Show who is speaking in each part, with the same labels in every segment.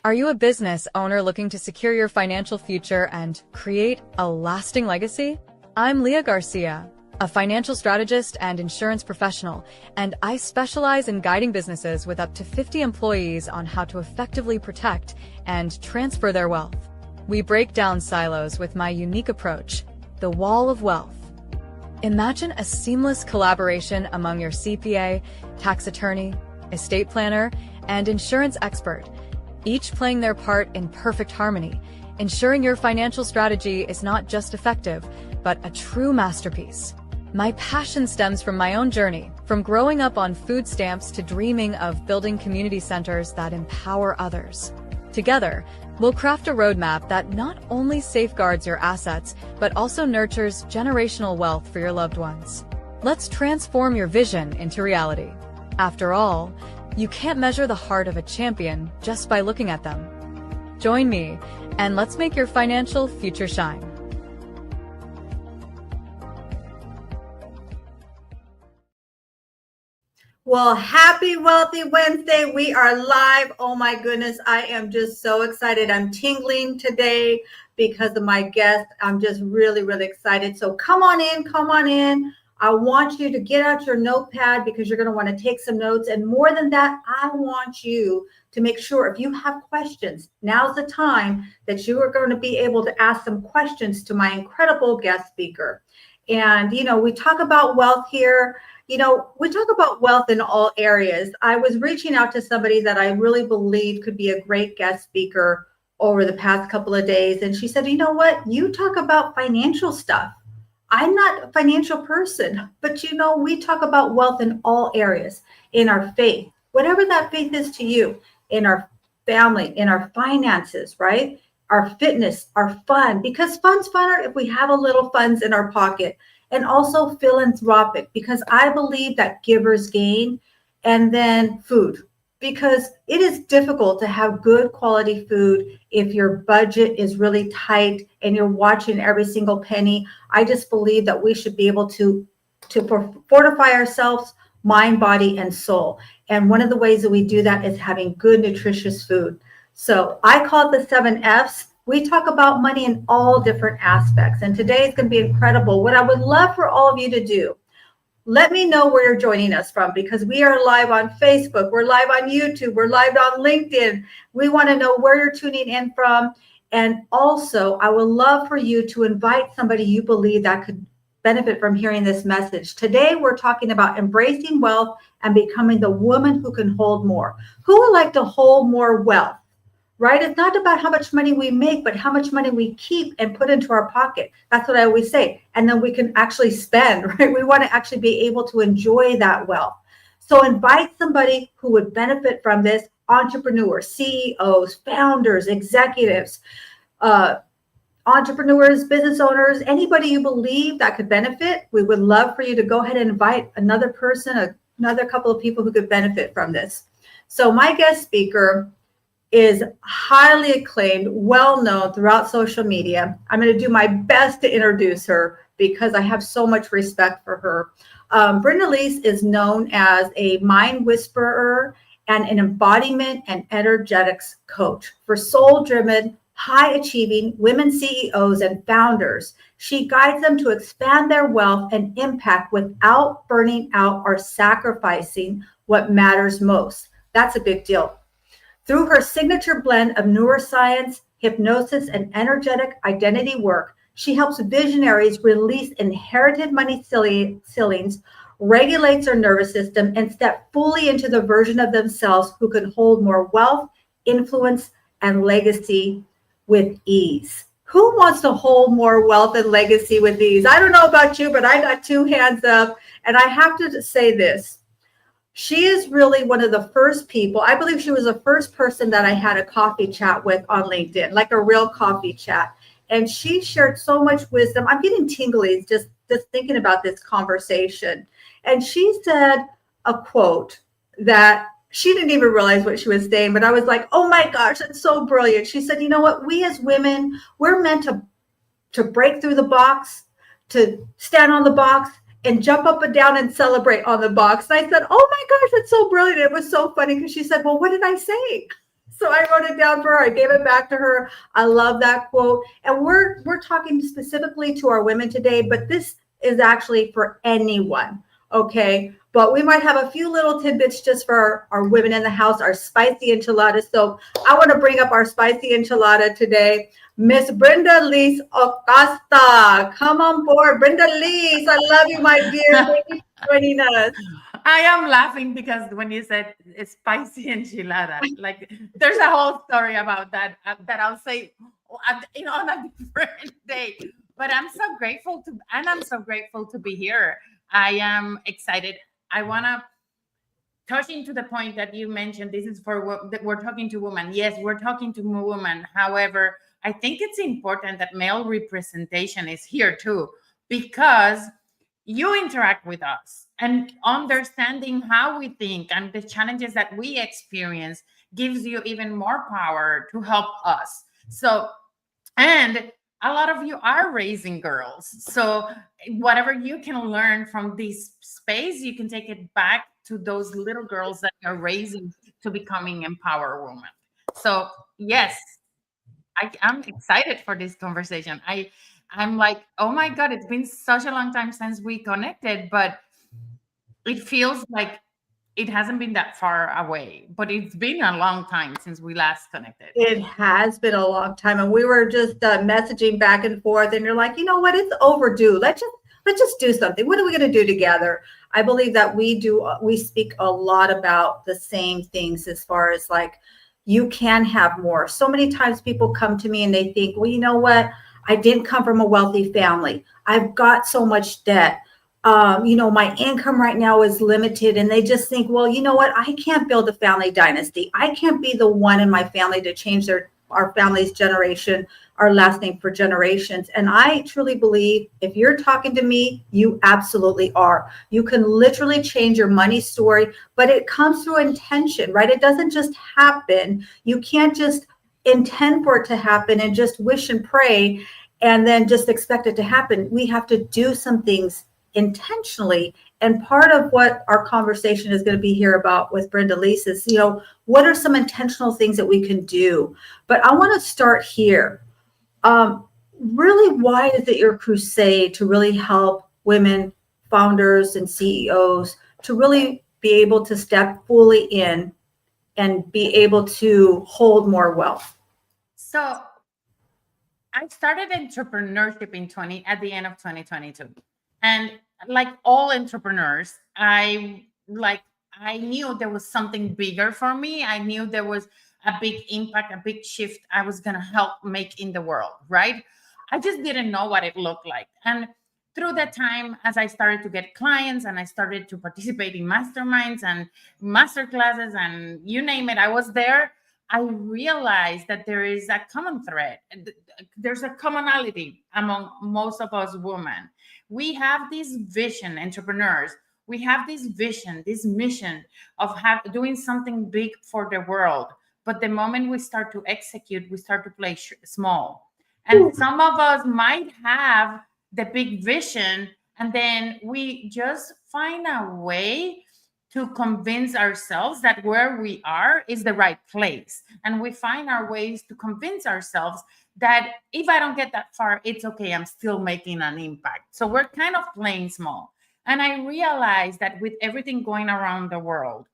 Speaker 1: Are you a business owner looking to secure your financial future and create a lasting legacy? I'm Leah Garcia, a financial strategist and insurance professional, and I specialize in guiding businesses with up to 50 employees on how to effectively protect and transfer their wealth. We break down silos with my unique approach, the Wall of Wealth. Imagine a seamless collaboration among your CPA, tax attorney, estate planner, and insurance expert, each playing their part in perfect harmony, ensuring your financial strategy is not just effective, but a true masterpiece. My passion stems from my own journey, from growing up on food stamps to dreaming of building community centers that empower others. Together, we'll craft a roadmap that not only safeguards your assets, but also nurtures generational wealth for your loved ones. Let's transform your vision into reality. After all, you can't measure the heart of a champion just by looking at them. Join me, and let's make your financial future shine.
Speaker 2: Well, happy Wealthy Wednesday. We are live. Oh my goodness, I am just so excited. I'm tingling today because of my guest. I'm just really, really excited. So come on in, come on in. I want you to get out your notepad because you're going to want to take some notes. And more than that, I want you to make sure if you have questions, now's the time that you are going to be able to ask some questions to my incredible guest speaker. And, we talk about wealth here. We talk about wealth in all areas. I was reaching out to somebody that I really believe could be a great guest speaker over the past couple of days. And she said, you know what? You talk about financial stuff. I'm not a financial person, but we talk about wealth in all areas, in our faith, whatever that faith is to you, in our family, in our finances, right? Our fitness, our fun, because fun's funner if we have a little funds in our pocket, and also philanthropic, because I believe that givers gain, and then food, because it is difficult to have good quality food if your budget is really tight and you're watching every single penny. I just believe that we should be able to fortify ourselves, mind, body, and soul. And one of the ways that we do that is having good, nutritious food. So I call it the 7 F's. We talk about money in all different aspects. And today is going to be incredible. What I would love for all of you to do, let me know where you're joining us from, because we are live on Facebook. We're live on YouTube. We're live on LinkedIn. We want to know where you're tuning in from. And also, I would love for you to invite somebody you believe that could benefit from hearing this message. Today, we're talking about embracing wealth and becoming the woman who can hold more. Who would like to hold more wealth? Right? It's not about how much money we make, but how much money we keep and put into our pocket. That's what I always say. And then we can actually spend, right? We want to actually be able to enjoy that wealth. So invite somebody who would benefit from this: entrepreneurs, CEOs, founders, executives, entrepreneurs, business owners, anybody you believe that could benefit. We would love for you to go ahead and invite another person, another couple of people who could benefit from this. So my guest speaker is highly acclaimed, well known throughout social media. I'm going to do my best to introduce her because I have so much respect for her. Brenda Leese is known as a mind whisperer and an embodiment and energetics coach for soul-driven, high-achieving women CEOs and founders. She guides them to expand their wealth and impact without burning out or sacrificing what matters most. That's a big deal. Through her signature blend of neuroscience, hypnosis, and energetic identity work, she helps visionaries release inherited money ceilings, regulates their nervous system, and step fully into the version of themselves who can hold more wealth, influence, and legacy with ease. Who wants to hold more wealth and legacy with ease? I don't know about you, but I got 2 hands up, and I have to say this. She is really one of the first people. I believe she was the first person that I had a coffee chat with on LinkedIn, like a real coffee chat. And she shared so much wisdom. I'm getting tingly just thinking about this conversation. And she said a quote that she didn't even realize what she was saying, but I was like, oh my gosh, that's so brilliant. She said, you know what? We as women, we're meant to break through the box, to stand on the box, and jump up and down and celebrate on the box. And I said, oh my gosh, that's so brilliant. It was so funny because she said, well, what did I say? So I wrote it down for her. I gave it back to her. I love that quote. And we're talking specifically to our women today, but this is actually for anyone. Okay. But we might have a few little tidbits just for our women in the house, our spicy enchiladas. So I want to bring up our spicy enchilada today. Miss Brenda Lise Acosta. Come on board. Brenda Lise, I love you, my dear. Thank you for joining us.
Speaker 3: I am laughing because when you said spicy enchilada, like there's a whole story about that that I'll say, on a different day. But I'm so grateful to be here. I am excited. I want to touch into the point that you mentioned. This is for that we're talking to women. Yes, we're talking to women. However, I think it's important that male representation is here too, because you interact with us, and understanding how we think and the challenges that we experience gives you even more power to help us. So, and a lot of you are raising girls. So, whatever you can learn from this space, you can take it back to those little girls that you're raising to becoming empowered women. So, yes, I'm excited for this conversation. I'm like, oh my God, it's been such a long time since we connected, but it feels like it hasn't been that far away, but it's been a long time since we last connected.
Speaker 2: It has been a long time, and we were just messaging back and forth. And you're like, you know what? It's overdue. Let's just do something. What are we going to do together? I believe that we speak a lot about the same things as far as like you can have more. So many times people come to me and they think, well, you know what? I didn't come from a wealthy family. I've got so much debt. My income right now is limited, and they just think, well, you know what? I can't build a family dynasty. I can't be the one in my family to change our family's generation, our last name for generations. And I truly believe if you're talking to me, you absolutely are. You can literally change your money story, but it comes through intention, right? It doesn't just happen. You can't just intend for it to happen and just wish and pray and then just expect it to happen. We have to do some things intentionally. And part of what our conversation is going to be here about with Brenda Lise is, what are some intentional things that we can do? But I want to start here. Really, why is it your crusade to really help women founders and CEOs to really be able to step fully in and be able to hold more wealth?
Speaker 3: So I started entrepreneurship at the end of 2022. And like all entrepreneurs, I knew there was something bigger for me. I knew there was a big impact, a big shift I was going to help make in the world, right? I just didn't know what it looked like. And through that time, as I started to get clients and I started to participate in masterminds and master classes and you name it, I was there. I realized that there is a common thread. There's a commonality among most of us women. We have this vision, entrepreneurs. We have this vision, this mission of doing something big for the world. But the moment we start to execute, we start to play small. And some of us might have the big vision, and then we just find a way to convince ourselves that where we are is the right place. And we find our ways to convince ourselves that if I don't get that far, it's okay. I'm still making an impact. So we're kind of playing small. And I realized that with everything going around the world,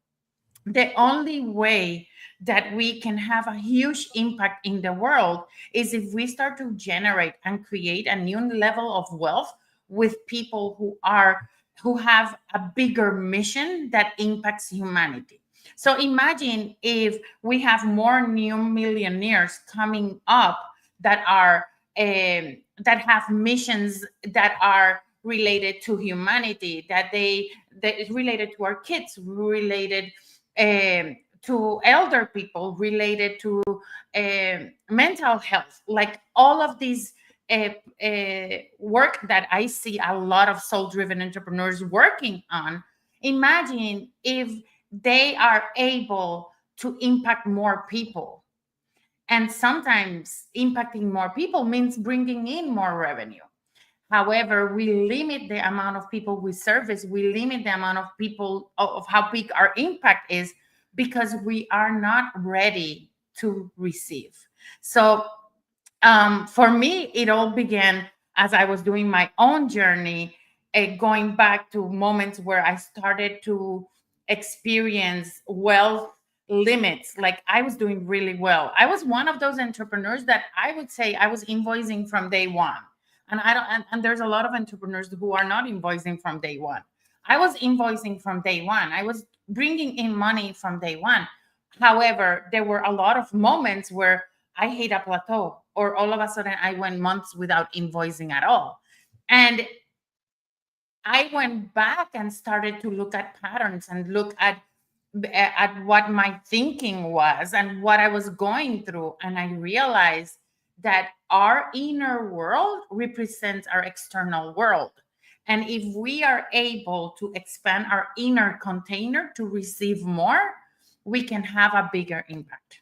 Speaker 3: the only way that we can have a huge impact in the world is if we start to generate and create a new level of wealth with people who have a bigger mission that impacts humanity. So imagine if we have more new millionaires coming up that have missions that are related to humanity, that is related to our kids, related to elder people, related to mental health, like all of these work that I see a lot of soul-driven entrepreneurs working on. Imagine if they are able to impact more people. And sometimes impacting more people means bringing in more revenue. However, we limit the amount of people we service. We limit the amount of people of how big our impact is because we are not ready to receive. So for me, it all began as I was doing my own journey, going back to moments where I started to experience wealth limits. Like I was doing really well. I was one of those entrepreneurs that I would say I was invoicing from day one. And I don't, and there's a lot of entrepreneurs who are not invoicing from day one. I was invoicing from day one. I was bringing in money from day one. However, there were a lot of moments where I hit a plateau, or all of a sudden I went months without invoicing at all. And I went back and started to look at patterns and look at what my thinking was and what I was going through. And I realized that our inner world represents our external world. And if we are able to expand our inner container to receive more, we can have a bigger impact.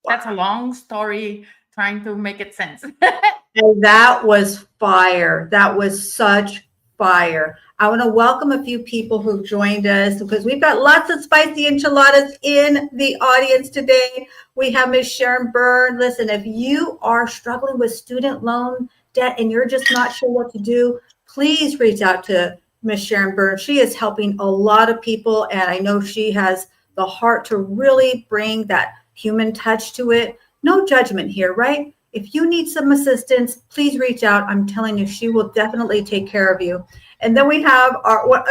Speaker 3: That's a long story trying to make it sense.
Speaker 2: And that was fire. That was such fire. I want to welcome a few people who joined us because we've got lots of spicy enchiladas in the audience today. We have Ms. Sharon Byrne. Listen, if you are struggling with student loan debt and you're just not sure what to do, please reach out to Ms. Sharon Byrne. She is helping a lot of people, and I know she has the heart to really bring that human touch to it. No judgment here, right? If you need some assistance, please reach out. I'm telling you, she will definitely take care of you. And then we have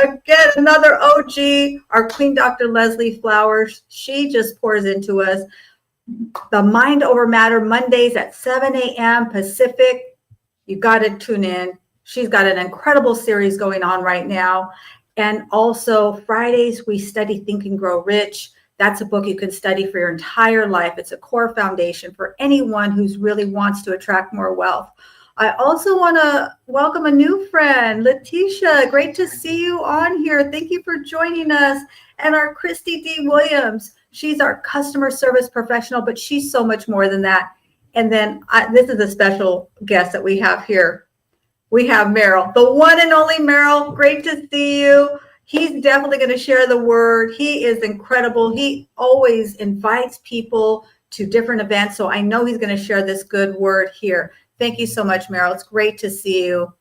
Speaker 2: again, another OG, our Queen Dr. Leslie Flowers. She just pours into us. The Mind Over Matter Mondays at 7 a.m. Pacific. You got to tune in. She's got an incredible series going on right now. And also Fridays, we study Think and Grow Rich. That's a book you can study for your entire life. It's a core foundation for anyone who's really wants to attract more wealth. I also want to welcome a new friend, Letitia. Great to see you on here. Thank you for joining us. And our Christy D. Williams. She's our customer service professional, but she's so much more than that. And then this is a special guest that we have here. We have Merrill, the one and only Merrill. Great to see you. He's definitely going to share the word. He is incredible. He always invites people to different events. So I know he's going to share this good word here. Thank you so much, Merrill. It's great to see you.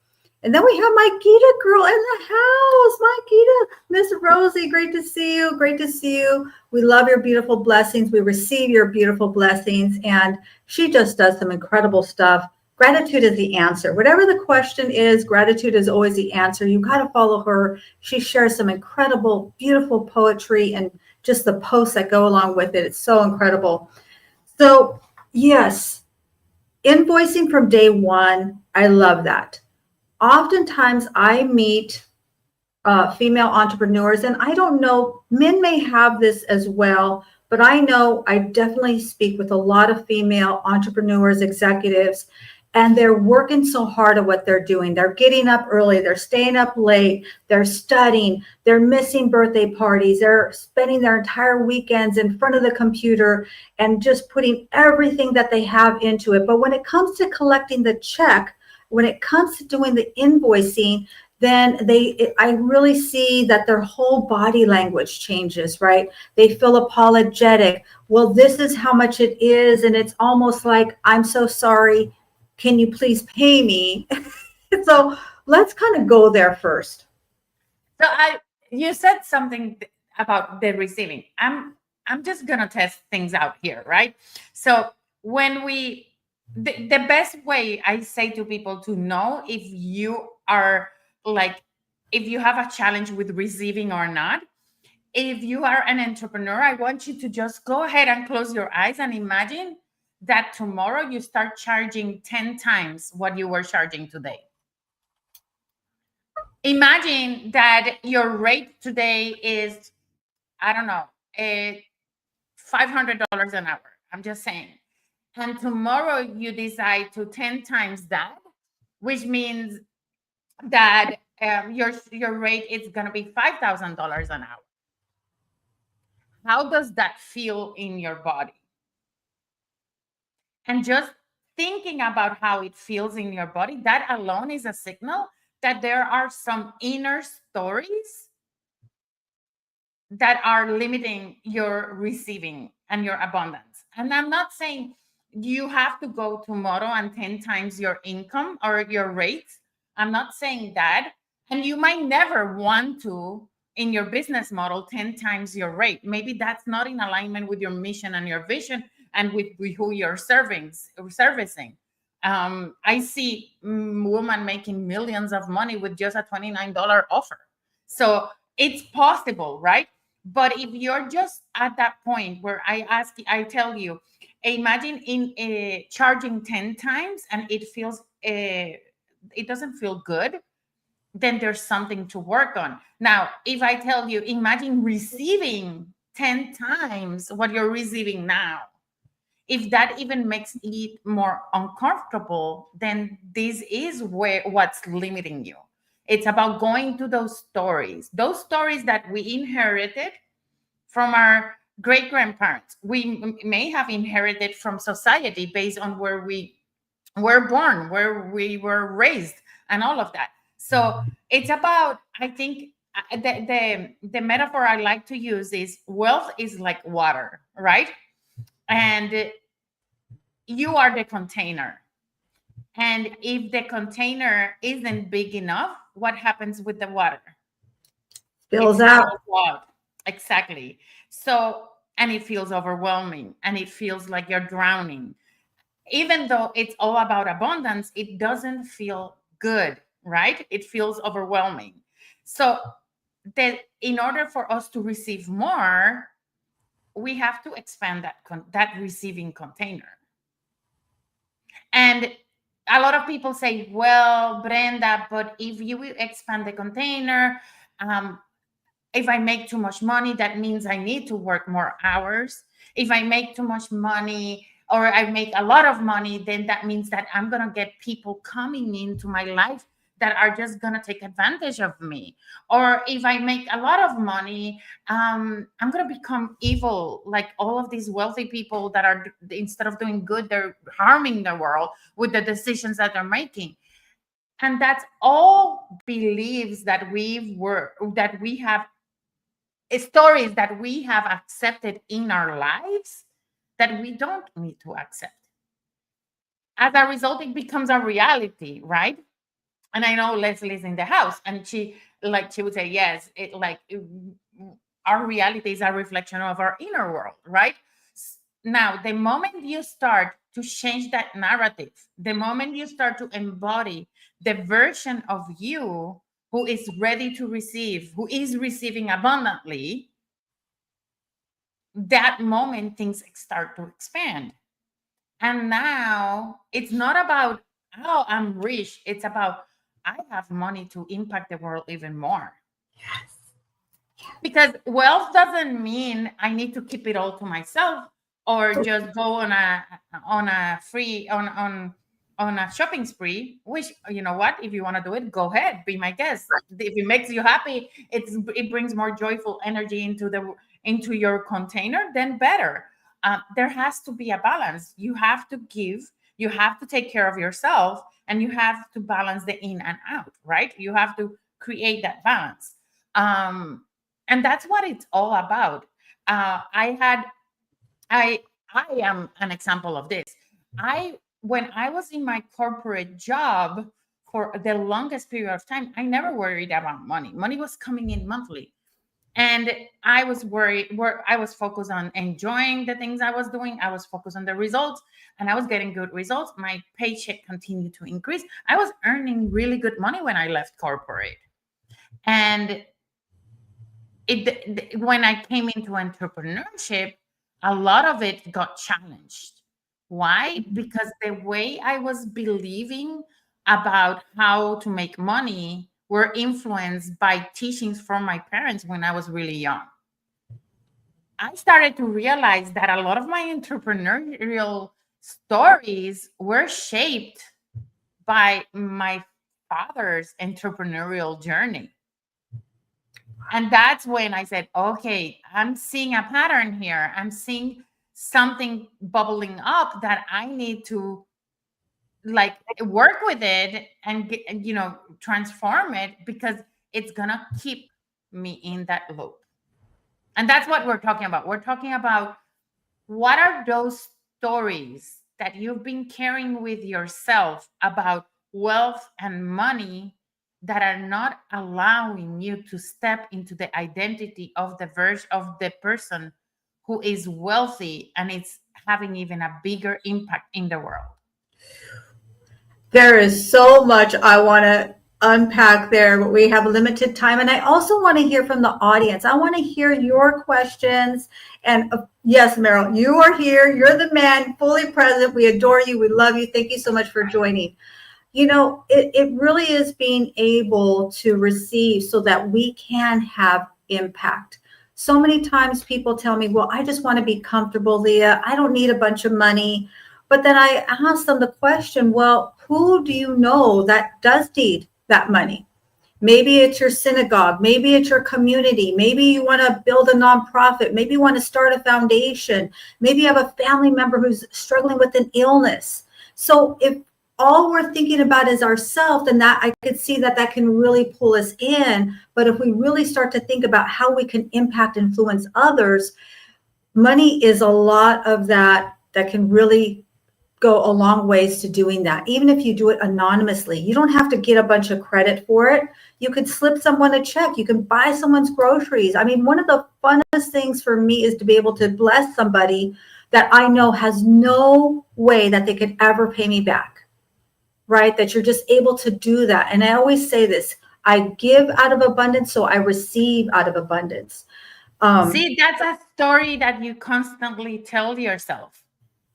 Speaker 2: And then we have my Gita girl in the house. My Gita, Miss Rosie, great to see you. Great to see you. We love your beautiful blessings. We receive your beautiful blessings. And she just does some incredible stuff. Gratitude is the answer. Whatever the question is, gratitude is always the answer. You got to follow her. She shares some incredible, beautiful poetry and just the posts that go along with it. It's so incredible. So yes, invoicing from day one. I love that. Oftentimes I meet female entrepreneurs, and I don't know, men may have this as well, but I know I definitely speak with a lot of female entrepreneurs, executives, and they're working so hard at what they're doing. They're getting up early. They're staying up late. They're studying. They're missing birthday parties. They're spending their entire weekends in front of the computer and just putting everything that they have into it. But when it comes to collecting the check, when it comes to doing the invoicing, then I really see that their whole body language changes, right? They feel apologetic. Well, this is how much it is. And it's almost like, I'm so sorry. Can you please pay me? So let's kind of go there first.
Speaker 3: So you said something about the receiving. I'm just gonna test things out here, right? So when the best way I say to people to know if you are if you have a challenge with receiving or not, if you are an entrepreneur, I want you to just go ahead and close your eyes and imagine that tomorrow you start charging 10 times what you were charging today. Imagine that your rate today is, I don't know, $500 an hour. I'm just saying. And tomorrow you decide to 10 times that, which means that your rate is going to be $5,000 an hour. How does that feel in your body? And just thinking about how it feels in your body, that alone is a signal that there are some inner stories that are limiting your receiving and your abundance. And I'm not saying you have to go tomorrow and 10 times your income or your rates. I'm not saying that. And you might never want to in your business model 10 times your rate. Maybe that's not in alignment with your mission and your vision and with who you're servicing. I see women making millions of money with just a $29 offer. So it's possible, right? But if you're just at that point where I tell you, imagine in charging 10 times and it doesn't feel good, then there's something to work on. Now, if I tell you, imagine receiving 10 times what you're receiving now, if that even makes it more uncomfortable, then this is what's limiting you. It's about going to those stories that we inherited from our great grandparents. We may have inherited from society based on where we were born, where we were raised, and all of that. So it's about, I think, the metaphor I like to use is wealth is like water, right? And you are the container. And if the container isn't big enough, what happens with the water?
Speaker 2: Spills out.
Speaker 3: Exactly. So, and it feels overwhelming and it feels like you're drowning. Even though it's all about abundance, it doesn't feel good, right? It feels overwhelming. So that in order for us to receive more, we have to expand that receiving container. And a lot of people say, well, Brenda, but if you expand the container, if I make too much money, that means I need to work more hours. If I make too much money or I make a lot of money, then that means that I'm going to get people coming into my life that are just going to take advantage of me. Or if I make a lot of money, I'm going to become evil, like all of these wealthy people that are, instead of doing good, they're harming the world with the decisions that they're making. And that's all beliefs that we have, stories that we have accepted in our lives that we don't need to accept. As a result, it becomes a reality, right? And I know Leslie's in the house, and she would say, yes, our reality is a reflection of our inner world, right? Now, the moment you start to change that narrative, the moment you start to embody the version of you who is ready to receive, who is receiving abundantly, that moment things start to expand. And now it's not about, oh, I'm rich. It's about, I have money to impact the world even more.
Speaker 2: Yes.
Speaker 3: Because wealth doesn't mean I need to keep it all to myself or just go on a shopping spree, which, you know what, if you want to do it, go ahead, be my guest. If it makes you happy, it brings more joyful energy into your container, then better. There has to be a balance. You have to give, you have to take care of yourself, and you have to balance the in and out, right? You have to create that balance. And that's what it's all about. I am an example of this. When I was in my corporate job for the longest period of time, I never worried about money. Money was coming in monthly. And I was I was focused on enjoying the things I was doing. I was focused on the results, and I was getting good results. My paycheck continued to increase. I was earning really good money when I left corporate. And when I came into entrepreneurship, a lot of it got challenged. Why? Because the way I was believing about how to make money were influenced by teachings from my parents when I was really young. I started to realize that a lot of my entrepreneurial stories were shaped by my father's entrepreneurial journey. And that's when I said, okay, I'm seeing a pattern here. I'm seeing something bubbling up that I need to work with it and transform it, because it's gonna keep me in that loop. And that's what we're talking about. We're talking about what are those stories that you've been carrying with yourself about wealth and money that are not allowing you to step into the identity of the version of the person who is wealthy and it's having even a bigger impact in the world?
Speaker 2: There is so much I want to unpack there, but we have limited time. And I also want to hear from the audience. I want to hear your questions. And yes, Meryl, you are here. You're the man, fully present. We adore you. We love you. Thank you so much for joining. You know, it really is being able to receive so that we can have impact. So many times people tell me, well, I just want to be comfortable, Leah. I don't need a bunch of money. But then I ask them the question, well, who do you know that does need that money? Maybe it's your synagogue. Maybe it's your community. Maybe you want to build a nonprofit. Maybe you want to start a foundation. Maybe you have a family member who's struggling with an illness. So if all we're thinking about is ourselves, then that I could see that can really pull us in. But if we really start to think about how we can impact, influence others, money is a lot of that can really go a long ways to doing that. Even if you do it anonymously, you don't have to get a bunch of credit for it. You could slip someone a check. You can buy someone's groceries. I mean, one of the funnest things for me is to be able to bless somebody that I know has no way that they could ever pay me back, right? That you're just able to do that. And I always say this, I give out of abundance, so I receive out of abundance.
Speaker 3: See, that's a story that you constantly tell yourself,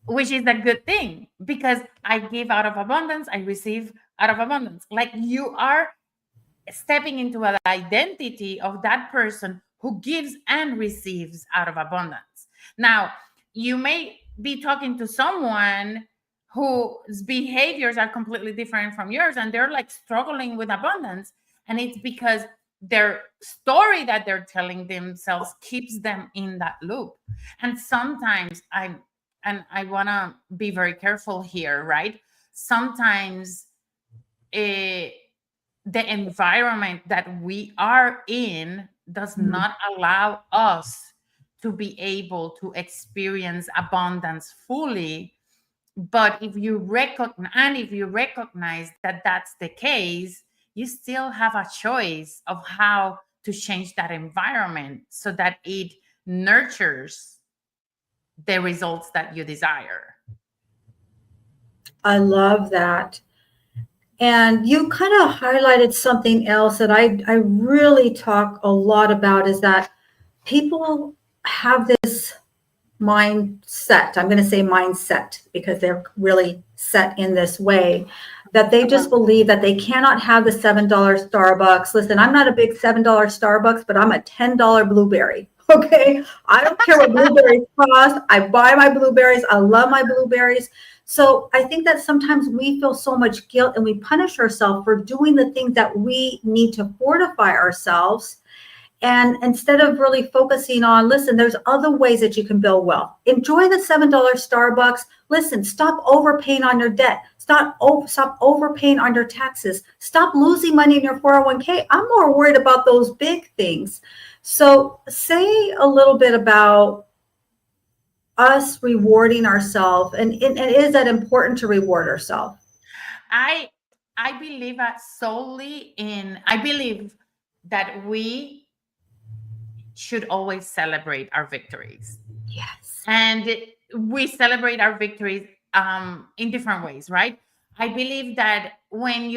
Speaker 3: which is a good thing, because I give out of abundance, I receive out of abundance. Like, you are stepping into an identity of that person who gives and receives out of abundance. Now, you may be talking to someone whose behaviors are completely different from yours, and they're like struggling with abundance. And it's because their story that they're telling themselves keeps them in that loop. And sometimes I want to be very careful here, right? Sometimes the environment that we are in does not allow us to be able to experience abundance fully. But if you recognize that that's the case, you still have a choice of how to change that environment so that it nurtures the results that you desire.
Speaker 2: I love that. And you kind of highlighted something else that I really talk a lot about, is that people have this mindset. I'm going to say mindset because they're really set in this way, that they just believe that they cannot have the $7 Starbucks. Listen, I'm not a big $7 Starbucks, but I'm a $10 blueberry. Okay. I don't care what blueberries cost. I buy my blueberries. I love my blueberries. So I think that sometimes we feel so much guilt and we punish ourselves for doing the things that we need to fortify ourselves. And instead of really focusing on, listen, there's other ways that you can build wealth. Enjoy the $7 Starbucks. Listen, stop overpaying on your debt. Stop overpaying on your taxes. Stop losing money in your 401k. I'm more worried about those big things. So say a little bit about us rewarding ourselves. And is that important to reward ourselves?
Speaker 3: I believe I believe that we should always celebrate our victories.
Speaker 2: Yes.
Speaker 3: And we celebrate our victories in different ways, right? I believe that when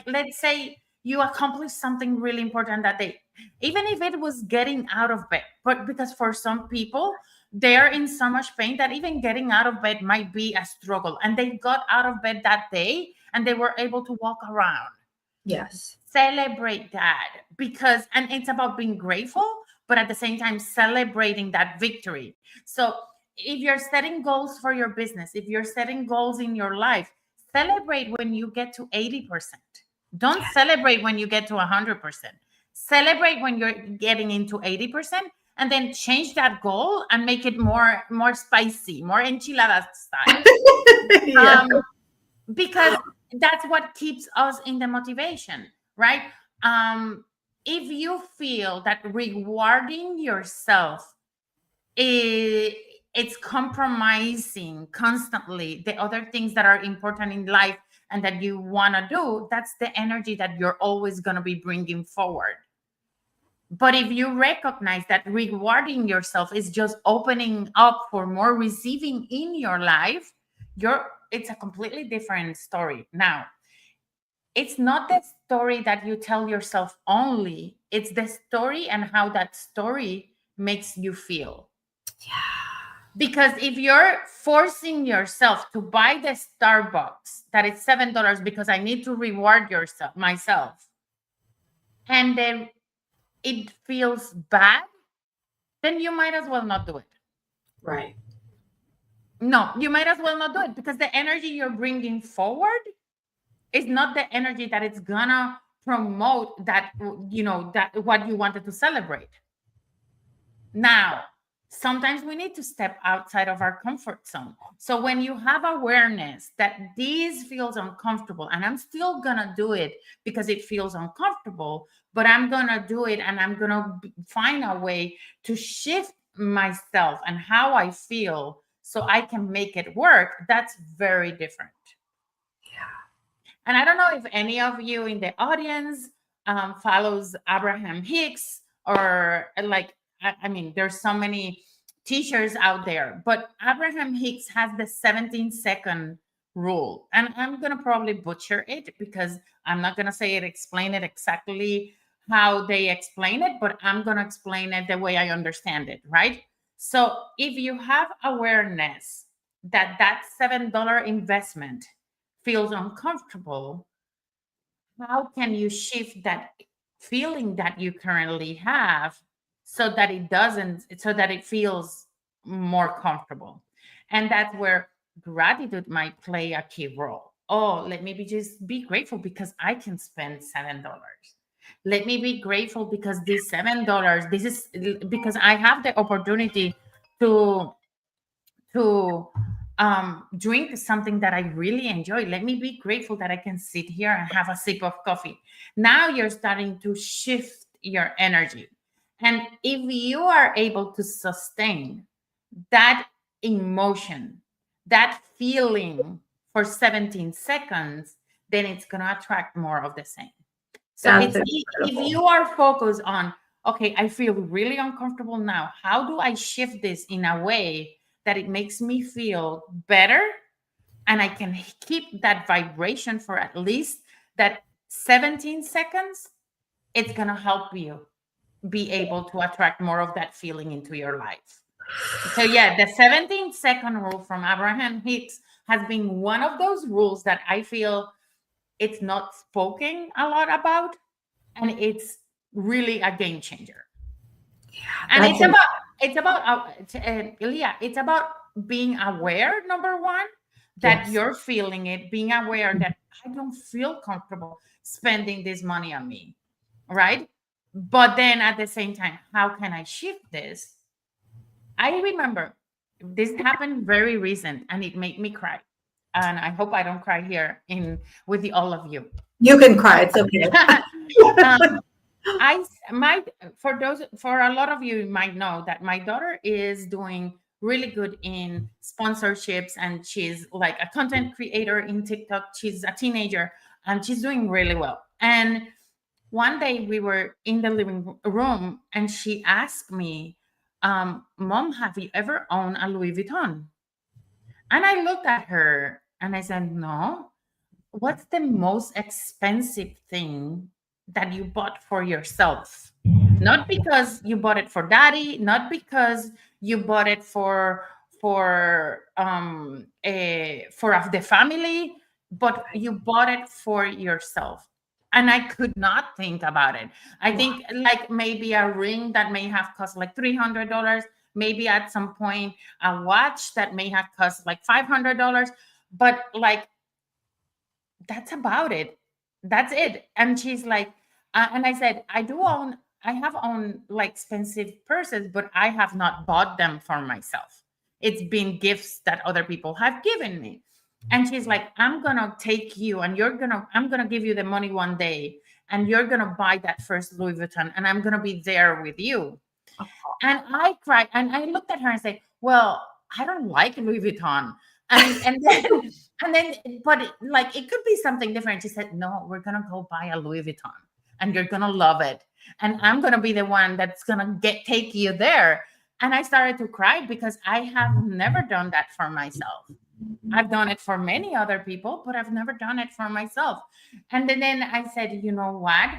Speaker 3: let's say you accomplish something really important that day, even if it was getting out of bed, but because for some people, they're in so much pain that even getting out of bed might be a struggle, and they got out of bed that day and they were able to walk around.
Speaker 2: Yes.
Speaker 3: Celebrate that, and it's about being grateful, but at the same time celebrating that victory. So if you're setting goals for your business, if you're setting goals in your life, celebrate when you get to 80%. Don't celebrate when you get to 100%. Celebrate when you're getting into 80%, and then change that goal and make it more spicy, more enchilada style.
Speaker 2: Yeah.
Speaker 3: Because that's what keeps us in the motivation, right? If you feel that rewarding yourself it's compromising constantly the other things that are important in life and that you want to do. That's the energy that you're always going to be bringing forward. But if you recognize that rewarding yourself is just opening up for more receiving in your life, it's a completely different story. Now, it's not the story that you tell yourself only, it's the story and how that story makes you feel.
Speaker 2: Yeah.
Speaker 3: Because if you're forcing yourself to buy the Starbucks that is $7 because I need to reward myself, and then it feels bad, then you might as well not do it.
Speaker 2: Right.
Speaker 3: No, you might as well not do it, because the energy you're bringing forward is not the energy that it's gonna promote that, that what you wanted to celebrate. Now, sometimes we need to step outside of our comfort zone. So when you have awareness that this feels uncomfortable, and I'm still gonna do it because it feels uncomfortable, but I'm gonna do it, and I'm gonna find a way to shift myself and how I feel so I can make it work, that's very different. And I don't know if any of you in the audience follows Abraham Hicks, or like, I mean, there's so many teachers out there, but Abraham Hicks has the 17-second rule. And I'm going to probably butcher it because I'm not going to explain it exactly how they explain it, but I'm going to explain it the way I understand it, right? So if you have awareness that $7 investment feels uncomfortable, how can you shift that feeling that you currently have so that it feels more comfortable? And that's where gratitude might play a key role. Oh, let me just be grateful because I can spend $7. Let me be grateful because this $7, this is because I have the opportunity to drink something that I really enjoy. Let me be grateful that I can sit here and have a sip of coffee. Now you're starting to shift your energy. And if you are able to sustain that emotion, that feeling for 17 seconds, then it's going to attract more of the same. So if you are focused on, okay, I feel really uncomfortable now. How do I shift this in a way that it makes me feel better, and I can keep that vibration for at least that 17 seconds? It's going to help you be able to attract more of that feeling into your life. So yeah, the 17-second rule from Abraham Hicks has been one of those rules that I feel it's not spoken a lot about, and it's really a game changer.
Speaker 2: Yeah,
Speaker 3: and it's about Ilya, it's about being aware, number one, that
Speaker 2: Yes.
Speaker 3: you're feeling it, being aware that I don't feel comfortable spending this money on me, right? But then at the same time, how can I shift this? I remember this happened very recent, and it made me cry. And I hope I don't cry here with all of you.
Speaker 2: You can cry. It's okay.
Speaker 3: For a lot of you might know that my daughter is doing really good in sponsorships, and she's like a content creator in TikTok. She's a teenager and she's doing really well. And one day we were in the living room and she asked me, Mom, have you ever owned a Louis Vuitton? And I looked at her and I said, no. What's the most expensive thing that you bought for yourself? Not because you bought it for daddy, not because you bought it for the family, but you bought it for yourself. And I could not think about it. I think like maybe a ring that may have cost like $300, maybe at some point a watch that may have cost like $500, but like, that's about it. That's it. And she's like, and I said, I have owned like expensive purses, but I have not bought them for myself. It's been gifts that other people have given me. And she's like, I'm going to take you and I'm going to give you the money one day, and you're going to buy that first Louis Vuitton, and I'm going to be there with you. And I cried and I looked at her and said, well, I don't like Louis Vuitton. And then, and then, but like, it could be something different. She said, no, we're going to go buy a Louis Vuitton and you're going to love it. And I'm going to be the one that's going to take you there. And I started to cry because I have never done that for myself. I've done it for many other people, but I've never done it for myself. And then I said, you know what?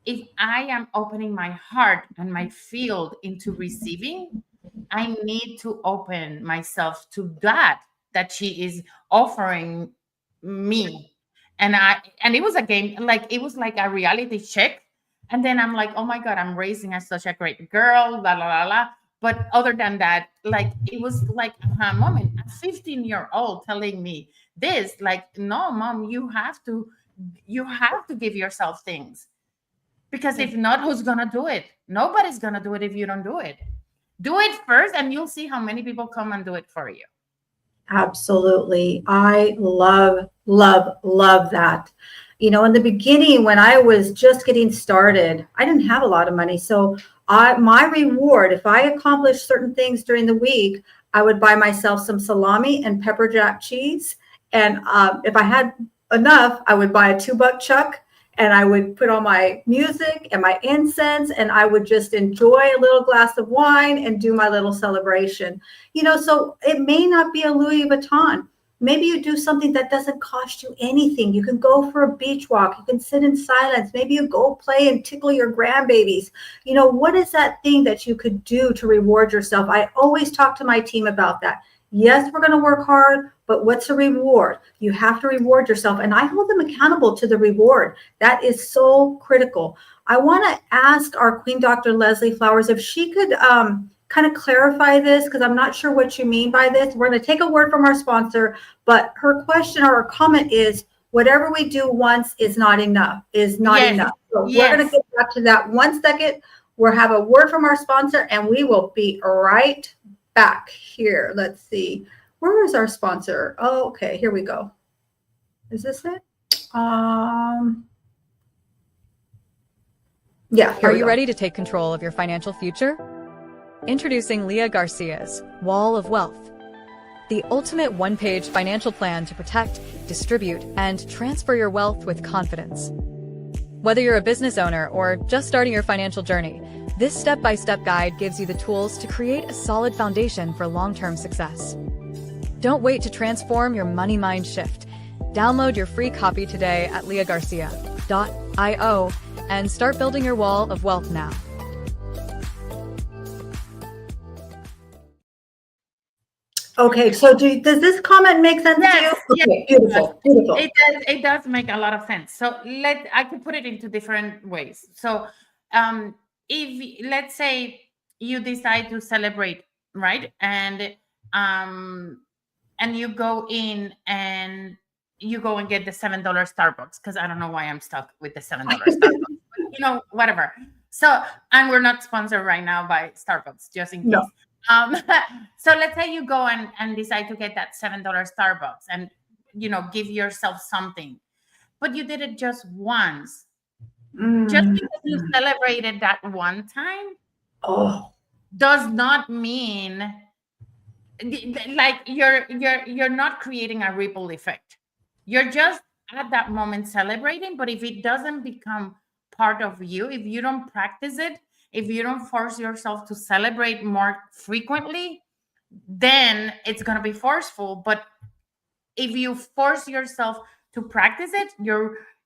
Speaker 3: If I am opening my heart and my field into receiving, I need to open myself to that she is offering me. And it was a game, like it was like a reality check. And then I'm like, oh my God, I'm raising as such a great girl, la la la la. But other than that, like it was like a moment, a 15-year-old telling me this, like, no, mom, you have to give yourself things. Because if not, who's going to do it? Nobody's going to do it if you don't do it. Do it first and you'll see how many people come and do it for you.
Speaker 2: Absolutely. I love, love, love that. You know, in the beginning, when I was just getting started, I didn't have a lot of money. So my reward, if I accomplished certain things during the week, I would buy myself some salami and pepper jack cheese. And if I had enough, I would buy a $2 chuck. And I would put on my music and my incense, and I would just enjoy a little glass of wine and do my little celebration. You know, so it may not be a Louis Vuitton. Maybe you do something that doesn't cost you anything. You can go for a beach walk. You can sit in silence. Maybe you go play and tickle your grandbabies. You know, what is that thing that you could do to reward yourself? I always talk to my team about that. Yes, we're going to work hard, but what's the reward? You have to reward yourself. And I hold them accountable to the reward. That is so critical. I want to ask our Queen Dr. Leslie Flowers if she could kind of clarify this, because I'm not sure what you mean by this. We're going to take a word from our sponsor, but her question or her comment is, whatever we do once is not enough, enough. So we're going to get back to that 1 second. We'll have a word from our sponsor and we will be right back here. Let's see. Where is our sponsor? Oh, okay. Here we go. Is this it? Yeah.
Speaker 1: Are you ready to take control of your financial future? Introducing Leah Garcia's Wall of Wealth, the ultimate one-page financial plan to protect, distribute, and transfer your wealth with confidence. Whether you're a business owner or just starting your financial journey, this step-by-step guide gives you the tools to create a solid foundation for long-term success. Don't wait to transform your money mind shift. Download your free copy today at leahgarcia.io and start building your wall of wealth now.
Speaker 2: Okay, so does this comment make sense to you? Okay, beautiful.
Speaker 3: It does make a lot of sense. So I could put it into different ways. So if let's say you decide to celebrate, right? And you go in and you go and get the $7 Starbucks, because I don't know why I'm stuck with the $7 Starbucks, but, you know, whatever. So, and we're not sponsored right now by Starbucks, just in case.
Speaker 2: No.
Speaker 3: So let's say you go and decide to get that $7 Starbucks and, you know, give yourself something, but you did it just once. Just because you celebrated that one time does not mean like you're not creating a ripple effect. You're just at that moment celebrating, but if it doesn't become part of you, if you don't practice it, if you don't force yourself to celebrate more frequently, then it's going to be forceful. But if you force yourself to practice it,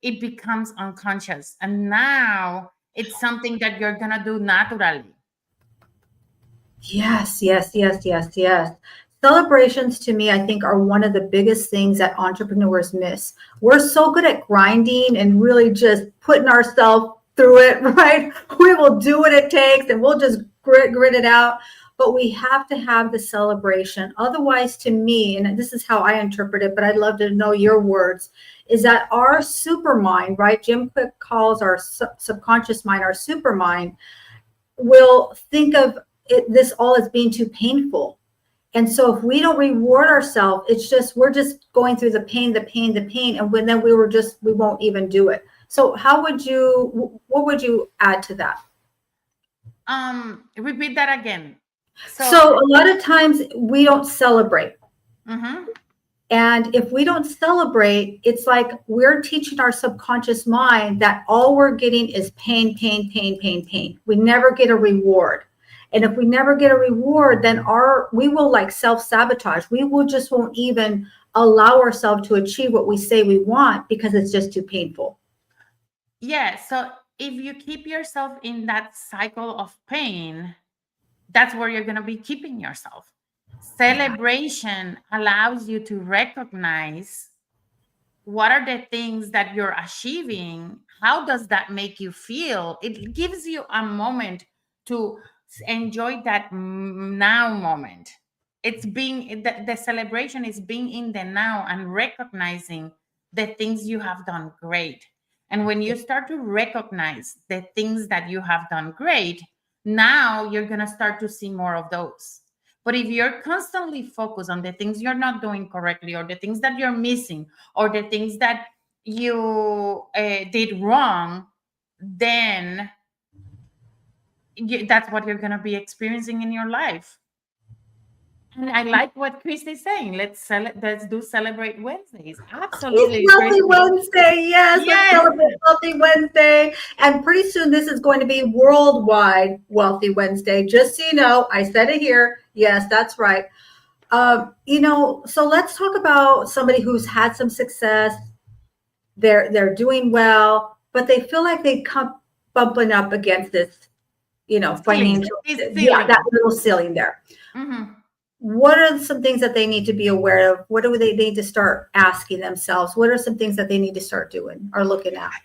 Speaker 3: it becomes unconscious. And now it's something that you're going to do naturally.
Speaker 2: Yes. Celebrations to me, I think, are one of the biggest things that entrepreneurs miss. We're so good at grinding and really just putting ourselves through it, right? We will do what it takes and we'll just grit it out. But we have to have the celebration. Otherwise, to me, and this is how I interpret it, but I'd love to know your words, is that our supermind, right? Jim Quick calls our subconscious mind our supermind, will think of this all as being too painful. And so if we don't reward ourselves, we're just going through the pain, and then we won't even do it. So what would you add to that?
Speaker 3: Repeat that again.
Speaker 2: So a lot of times we don't celebrate.
Speaker 3: Mhm.
Speaker 2: And if we don't celebrate, it's like we're teaching our subconscious mind that all we're getting is pain, pain, pain, pain, pain. We never get a reward. And if we never get a reward, then we will like self-sabotage. We will just won't even allow ourselves to achieve what we say we want because it's just too painful.
Speaker 3: Yeah. So if you keep yourself in that cycle of pain, that's where you're going to be keeping yourself. Celebration allows you to recognize what are the things that you're achieving. How does that make you feel? It gives you a moment to enjoy that now moment. It's being the celebration is being in the now and recognizing the things you have done great. And when you start to recognize the things that you have done great, now you're going to start to see more of those. But if you're constantly focused on the things you're not doing correctly, or the things that you're missing, or the things that you did wrong, then that's what you're going to be experiencing in your life. And I like what Chris is saying. Let's do Celebrate Wednesdays. Absolutely.
Speaker 2: It's Wealthy Wednesday. Yes, let's
Speaker 3: Yes.
Speaker 2: celebrate Wealthy Wednesday. And pretty soon this is going to be worldwide Wealthy Wednesday. Just so you know, I said it here. Yes, that's right. So let's talk about somebody who's had some success. They're doing well, but they feel like they come bumping up against this, financial, that little ceiling there.
Speaker 3: Mm-hmm.
Speaker 2: What are some things that they need to be aware of? What do they need to start asking themselves? What are some things that they need to start doing or looking at?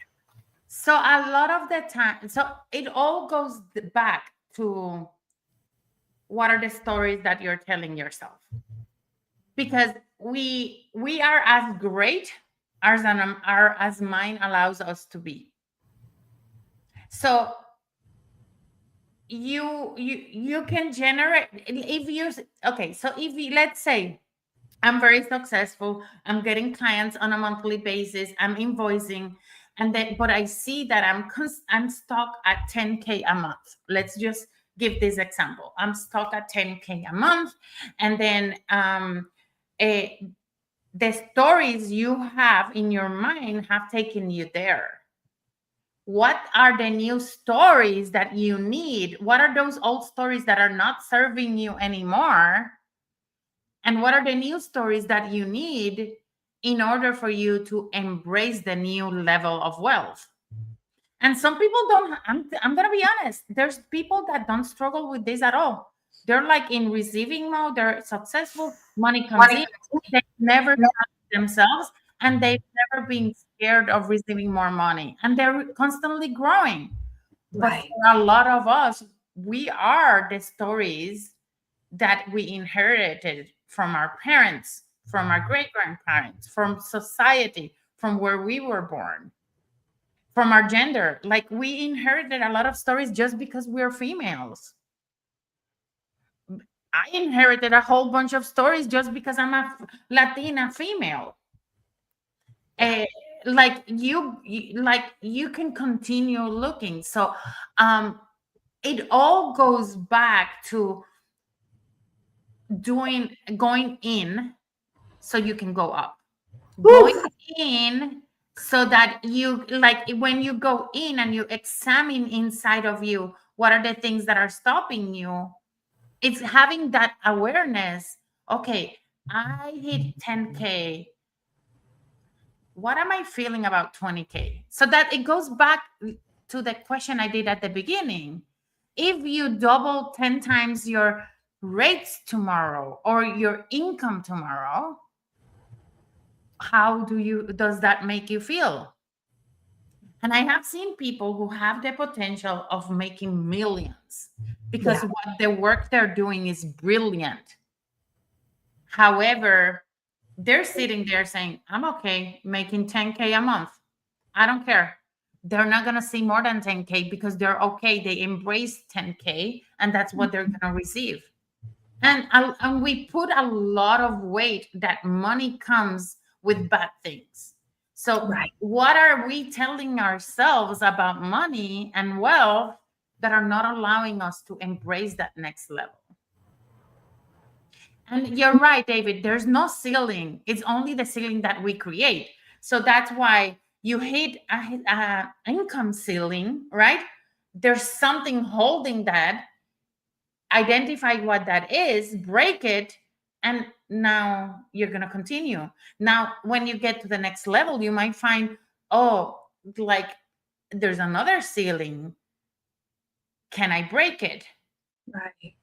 Speaker 3: So a lot of the time, so it all goes back to what are the stories that you're telling yourself? Because we are as great as mind allows us to be. So you can generate let's say I'm very successful, I'm getting clients on a monthly basis, I'm invoicing, but I see that I'm stuck at 10K a month. Let's just give this example. I'm stuck at 10K a month, and then the stories you have in your mind have taken you there. What are the new stories that you need? What are those old stories that are not serving you anymore? And what are the new stories that you need in order for you to embrace the new level of wealth? And some people don't, I'm going to be honest, there's people that don't struggle with this at all. They're like in receiving mode, they're successful, money comes in, they never trust themselves, and they've never been scared of receiving more money, and they're constantly growing. But for a lot of us, we are the stories that we inherited from our parents, from our great-grandparents, from society, from where we were born, from our gender. Like, we inherited a lot of stories just because we're females. I inherited a whole bunch of stories just because I'm a Latina female. Like you can continue looking. So it all goes back to going in so you can go up. Going in so that you, like, when you go in and you examine inside of you, what are the things that are stopping you? It's having that awareness. Okay, I hit 10K. What am I feeling about 20K? So that it goes back to the question I did at the beginning. If you double 10 times your rates tomorrow or your income tomorrow, how does that make you feel? And I have seen people who have the potential of making millions because what the work they're doing is brilliant. However, they're sitting there saying, I'm okay making 10K a month. I don't care. They're not going to see more than 10K because they're okay. They embrace 10K, and that's what they're going to receive. And we put a lot of weight that money comes with bad things. So what are we telling ourselves about money and wealth that are not allowing us to embrace that next level. And you're right, David, there's no ceiling. It's only the ceiling that we create. So that's why you hit a income ceiling, right? There's something holding that. Identify what that is, break it, and now you're going to continue. Now, when you get to the next level, you might find, oh, like there's another ceiling. Can I break it?
Speaker 2: Right.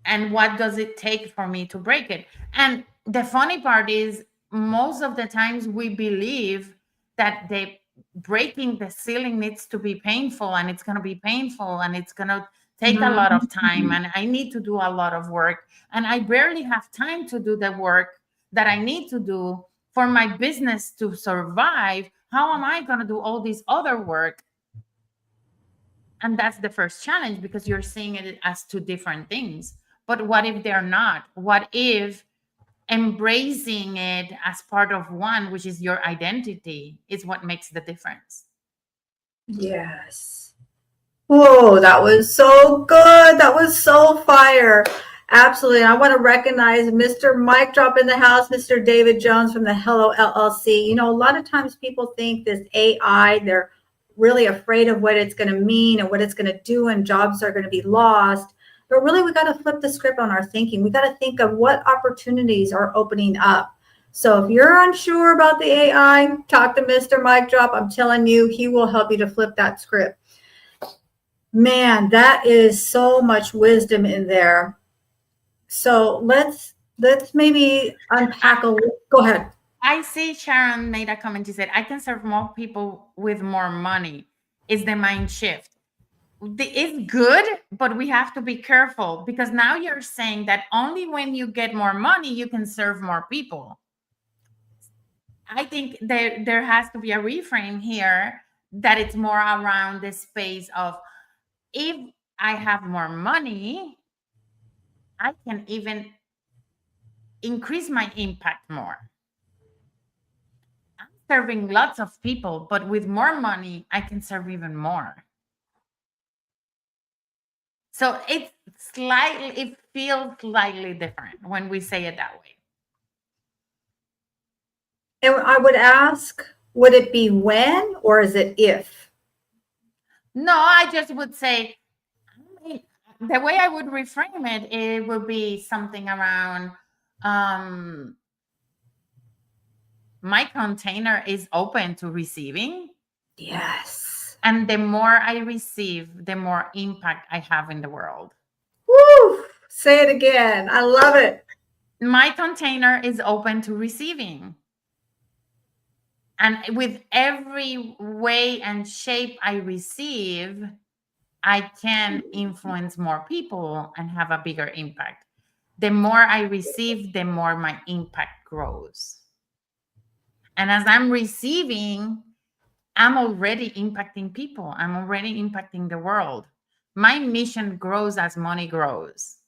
Speaker 3: And what does it take for me to break it? And the funny part is, most of the times we believe that the breaking the ceiling needs to be painful, and it's going to be painful, and it's going to take a lot of time, and I need to do a lot of work, and I barely have time to do the work that I need to do for my business to survive. How am I going to do all this other work? And that's the first challenge, because you're seeing it as two different things. But what if they're not? What if embracing it as part of one, which is your identity, is what makes the difference?
Speaker 2: Yes. Whoa, that was so good. That was so fire. Absolutely. I want to recognize Mr. Mic Drop in the house, Mr. David Jones from the Hello LLC. You know, a lot of times people think this AI, they're really afraid of what it's going to mean and what it's going to do, and jobs are going to be lost. But really, we got to flip the script on our thinking. We got to think of what opportunities are opening up. So if you're unsure about the AI, talk to Mr. Mic Drop. I'm telling you, he will help you to flip that script. Man, that is so much wisdom in there. So let's maybe unpack a little. Go ahead.
Speaker 3: I see Sharon made a comment. She said, I can serve more people with more money. Is the mind shift. It's good, but we have to be careful, because now you're saying that only when you get more money, you can serve more people. I think there has to be a reframe here, that it's more around the space of, if I have more money, I can even increase my impact more. I'm serving lots of people, but with more money, I can serve even more. So it feels slightly different when we say it that way.
Speaker 2: And I would ask, would it be when, or is it if?
Speaker 3: No, I just would say, the way I would reframe it, it would be something around, my container is open to receiving.
Speaker 2: Yes.
Speaker 3: And the more I receive, the more impact I have in the world.
Speaker 2: Woo! Say it again. I love it.
Speaker 3: My container is open to receiving. And with every way and shape I receive, I can influence more people and have a bigger impact. The more I receive, the more my impact grows. And as I'm receiving, I'm already impacting people. I'm already impacting the world. My mission grows as money grows.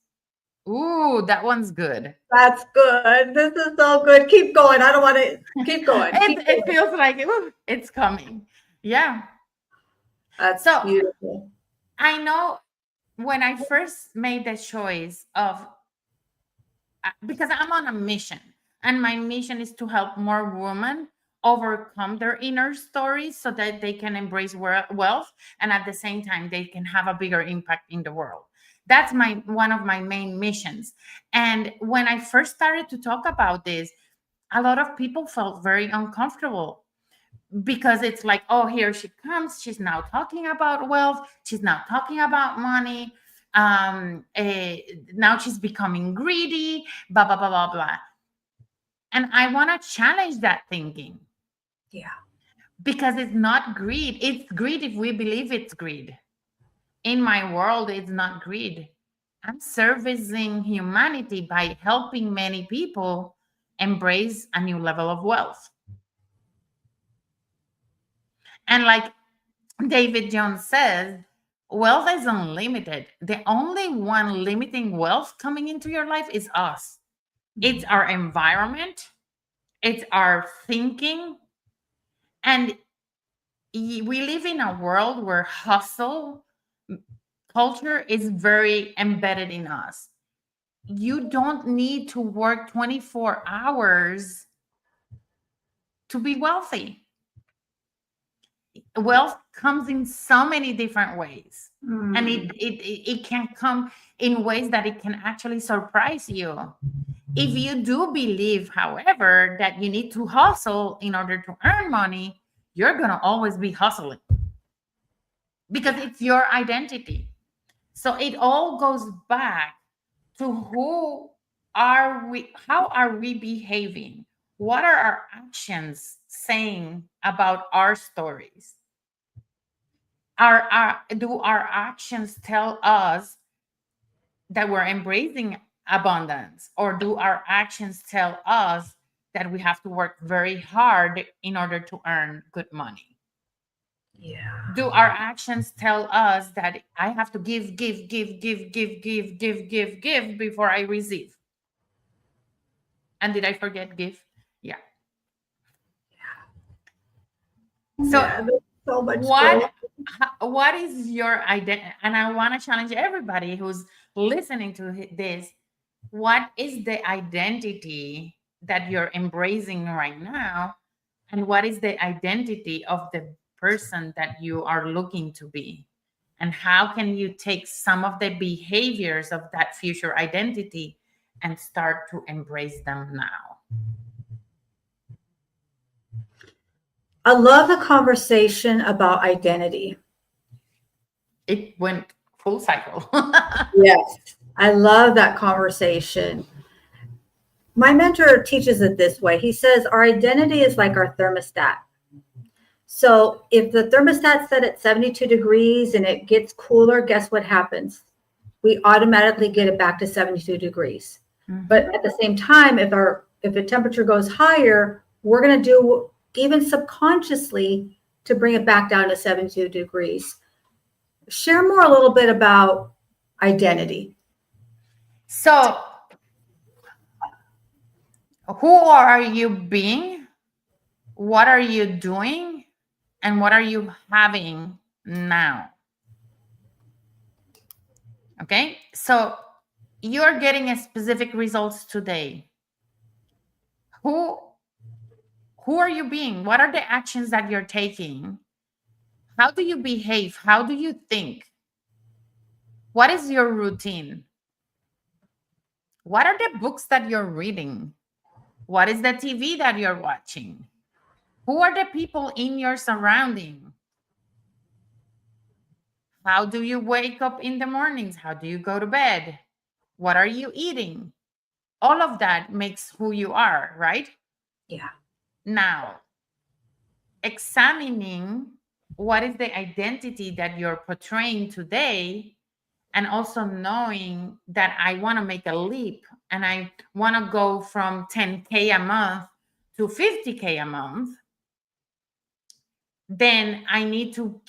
Speaker 3: Ooh, that one's good.
Speaker 2: That's good. This is so good. Keep going. I don't want to keep going.
Speaker 3: It feels like it's coming. Yeah.
Speaker 2: That's
Speaker 3: so
Speaker 2: beautiful.
Speaker 3: I know when I first made the choice of, because I'm on a mission, and my mission is to help more women overcome their inner stories so that they can embrace wealth, and at the same time they can have a bigger impact in the world. That's one of my main missions. And when I first started to talk about this, a lot of people felt very uncomfortable, because it's like, oh, here she comes, she's now talking about wealth, she's now talking about money, now she's becoming greedy, blah blah blah blah blah. And I want to challenge that thinking.
Speaker 2: Yeah.
Speaker 3: Because it's not greed. It's greed if we believe it's greed. In my world, it's not greed. I'm servicing humanity by helping many people embrace a new level of wealth. And like David Jones says, wealth is unlimited. The only one limiting wealth coming into your life is us. It's our environment. It's our thinking. And we live in a world where hustle culture is very embedded in us. You don't need to work 24 hours to be wealthy. Wealth comes in so many different ways, and it can come in ways that it can actually surprise you. If you do believe, however, that you need to hustle in order to earn money, you're going to always be hustling because it's your identity. So it all goes back to who are we, how are we behaving? What are our actions saying about our stories? Do our actions tell us that we're embracing abundance, or do our actions tell us that we have to work very hard in order to earn good money?
Speaker 2: Yeah.
Speaker 3: Do our actions tell us that I have to give before I receive? And did I forget give? Yeah. So
Speaker 2: Yeah, there's so much growth.
Speaker 3: what is your identity? And I want to challenge everybody who's listening to this. What is the identity that you're embracing right now? And what is the identity of the person that you are looking to be? And how can you take some of the behaviors of that future identity and start to embrace them now?
Speaker 2: I love the conversation about identity.
Speaker 3: It went full cycle.
Speaker 2: Yes, I love that conversation. My mentor teaches it this way. He says our identity is like our thermostat. So if the thermostat's set at 72 degrees and it gets cooler, guess what happens? We automatically get it back to 72 degrees.
Speaker 3: Mhm.
Speaker 2: But at the same time, if the temperature goes higher, we're going to do even subconsciously to bring it back down to 72 degrees. Share more a little bit about identity.
Speaker 3: So, who are you being? What are you doing? And what are you having now? Okay, so you're getting a specific results today. Who are you being? What are the actions that you're taking? How do you behave? How do you think? What is your routine? What are the books that you're reading? What is the TV that you're watching? Who are the people in your surrounding? How do you wake up in the mornings? How do you go to bed? What are you eating? All of that makes who you are, right?
Speaker 2: Yeah.
Speaker 3: Now, examining what is the identity that you're portraying today, and also knowing that I want to make a leap and I want to go from 10K a month to 50K a month, then I need to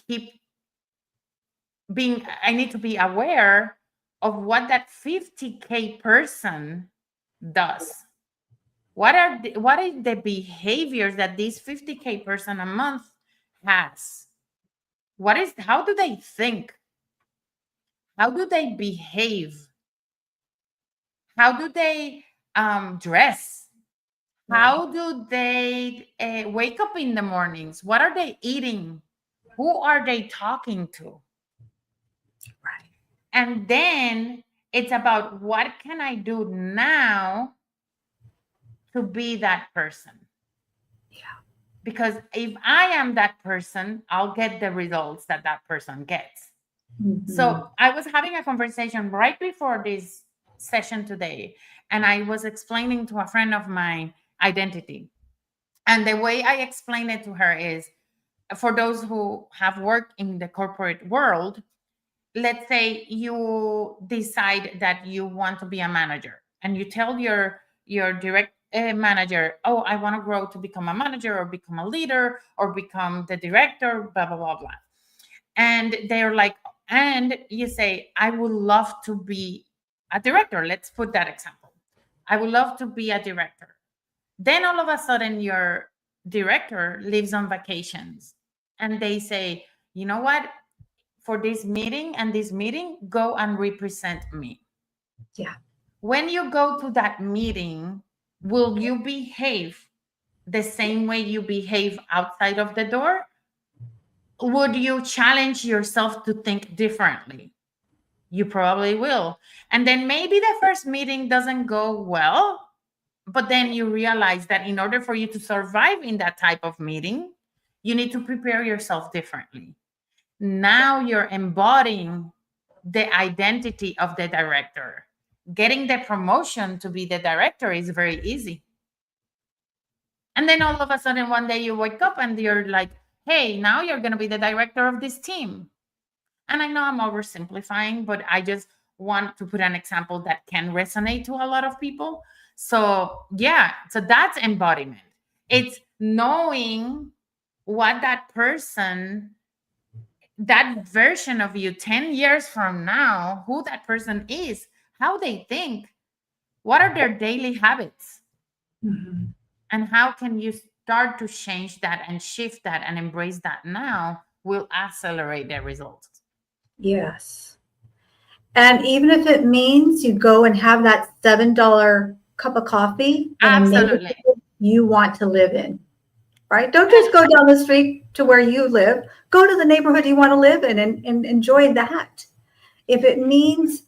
Speaker 3: be aware of what that 50K person does. What are the behaviors that this 50K person a month has? How do they think? How do they behave? How do they dress? How do they wake up in the mornings? What are they eating? Who are they talking to?
Speaker 2: Right.
Speaker 3: And then it's about what can I do now to be that person?
Speaker 2: Yeah.
Speaker 3: Because if I am that person, I'll get the results that that person gets.
Speaker 2: Mm-hmm.
Speaker 3: So I was having a conversation right before this session today, and I was explaining to a friend of mine identity. And the way I explain it to her is, for those who have worked in the corporate world, let's say you decide that you want to be a manager, and you tell your direct manager, oh, I want to grow to become a manager or become a leader or become the director, blah, blah, blah, blah. And they're like, and you say, I would love to be a director. Let's put that example. I would love to be a director. Then all of a sudden your director lives on vacations and they say, you know what? for this meeting and this meeting, go and represent me.
Speaker 2: Yeah.
Speaker 3: When you go to that meeting, will you behave the same way you behave outside of the door? Would you challenge yourself to think differently? You probably will. And then maybe the first meeting doesn't go well, but then you realize that in order for you to survive in that type of meeting, you need to prepare yourself differently. Now you're embodying the identity of the director. Getting the promotion to be the director is very easy. And then all of a sudden, one day you wake up and you're like, hey, now you're going to be the director of this team. And I know I'm oversimplifying, but I just want to put an example that can resonate to a lot of people. So yeah, so that's embodiment. It's knowing what that person, that version of you 10 years from now, who that person is, how they think, what are their daily habits,
Speaker 2: Mm-hmm.
Speaker 3: and how can you start to change that and shift that and embrace that now will accelerate the results.
Speaker 2: Yes. And even if it means you go and have that $7 cup of coffee in a
Speaker 3: Absolutely.
Speaker 2: neighborhood you want to live in, right? Don't just go down the street to where you live. Go to the neighborhood you want to live in and enjoy that. If it means,